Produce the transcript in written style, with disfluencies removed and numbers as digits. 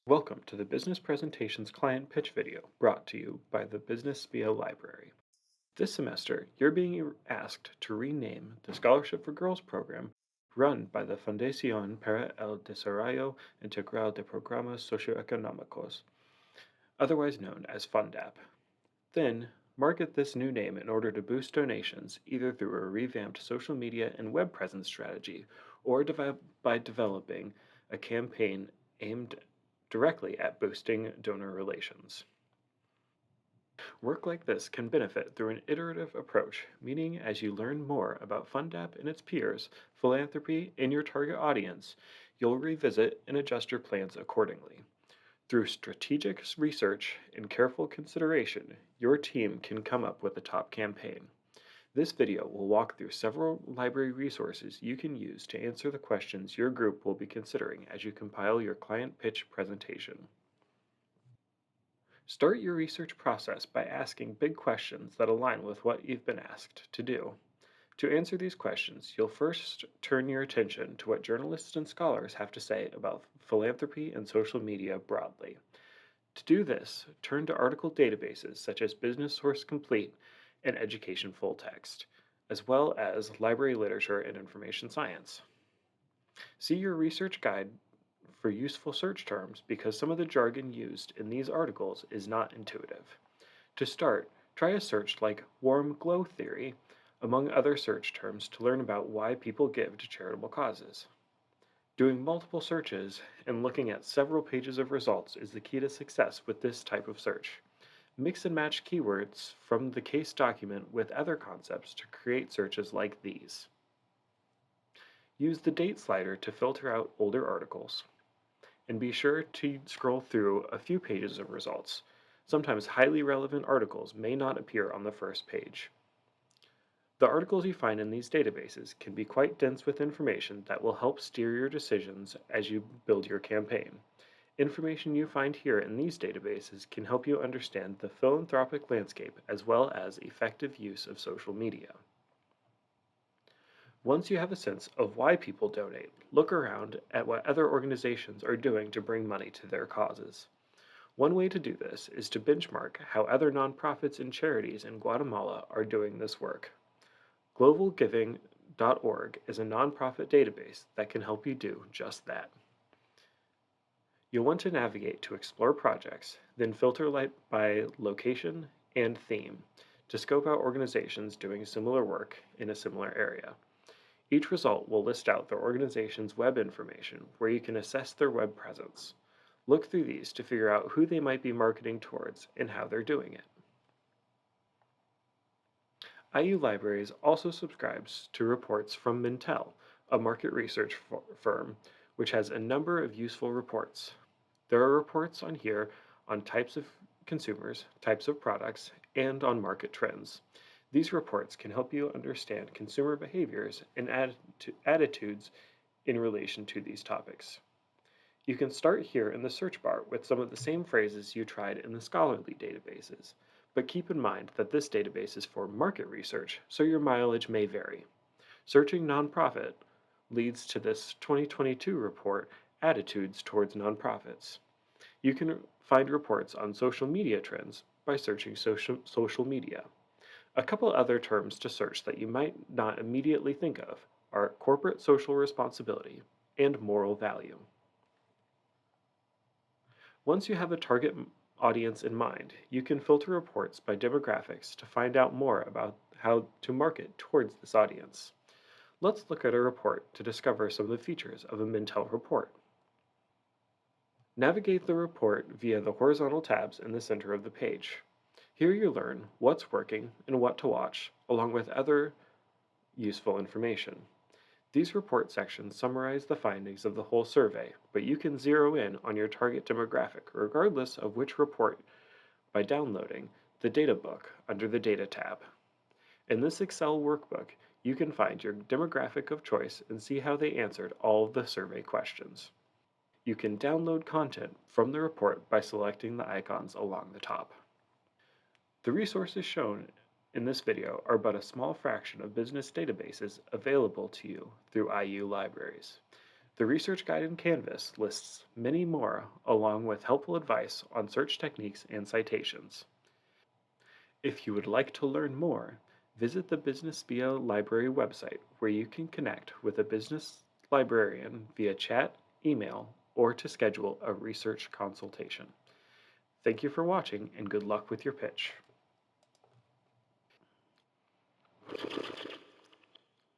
Welcome to the Business Presentations Client Pitch video brought to you by the Business Spia Library. This semester, you're being asked to rename the Scholarship for Girls program run by the Fundación para el Desarrollo Integral de Programas Socioeconómicos, otherwise known as Fundap. Then, market this new name in order to boost donations either through a revamped social media and web presence strategy or by developing a campaign aimed directly at boosting donor relations. Work like this can benefit through an iterative approach, meaning as you learn more about Fundap and its peers, philanthropy, and your target audience, you'll revisit and adjust your plans accordingly. Through strategic research and careful consideration, your team can come up with a top campaign. This video will walk through several library resources you can use to answer the questions your group will be considering as you compile your client pitch presentation. Start your research process by asking big questions that align with what you've been asked to do. To answer these questions, you'll first turn your attention to what journalists and scholars have to say about philanthropy and social media broadly. To do this, turn to article databases such as Business Source Complete and Education Full Text, as well as library literature and information science. See your research guide for useful search terms because some of the jargon used in these articles is not intuitive. To start, try a search like warm glow theory, among other search terms, to learn about why people give to charitable causes. Doing multiple searches and looking at several pages of results is the key to success with this type of search. Mix and match keywords from the case document with other concepts to create searches like these. Use the date slider to filter out older articles. And be sure to scroll through a few pages of results. Sometimes highly relevant articles may not appear on the first page. The articles you find in these databases can be quite dense with information that will help steer your decisions as you build your campaign. Information you find here in these databases can help you understand the philanthropic landscape as well as effective use of social media. Once you have a sense of why people donate, look around at what other organizations are doing to bring money to their causes. One way to do this is to benchmark how other nonprofits and charities in Guatemala are doing this work. Globalgiving.org is a nonprofit database that can help you do just that. You'll want to navigate to explore projects, then filter by location and theme to scope out organizations doing similar work in a similar area. Each result will list out their organization's web information where you can assess their web presence. Look through these to figure out who they might be marketing towards and how they're doing it. IU Libraries also subscribes to reports from Mintel, a market research firm, which has a number of useful reports. There are reports on here on types of consumers, types of products, and on market trends. These reports can help you understand consumer behaviors and attitudes in relation to these topics. You can start here in the search bar with some of the same phrases you tried in the scholarly databases, but keep in mind that this database is for market research, so your mileage may vary. Searching nonprofit leads to this 2022 report, Attitudes Towards Nonprofits. You can find reports on social media trends by searching social media. A couple other terms to search that you might not immediately think of are corporate social responsibility and moral value. Once you have a target audience in mind, you can filter reports by demographics to find out more about how to market towards this audience. Let's look at a report to discover some of the features of a Mintel report. Navigate the report via the horizontal tabs in the center of the page. Here you learn what's working and what to watch, along with other useful information. These report sections summarize the findings of the whole survey, but you can zero in on your target demographic regardless of which report by downloading the Data Book under the Data tab. In this Excel workbook, you can find your demographic of choice and see how they answered all of the survey questions. You can download content from the report by selecting the icons along the top. The resources shown in this video are but a small fraction of business databases available to you through IU Libraries. The research guide in Canvas lists many more, along with helpful advice on search techniques and citations. If you would like to learn more, visit the Business Via Library website where you can connect with a business librarian via chat, email, or to schedule a research consultation. Thank you for watching and good luck with your pitch.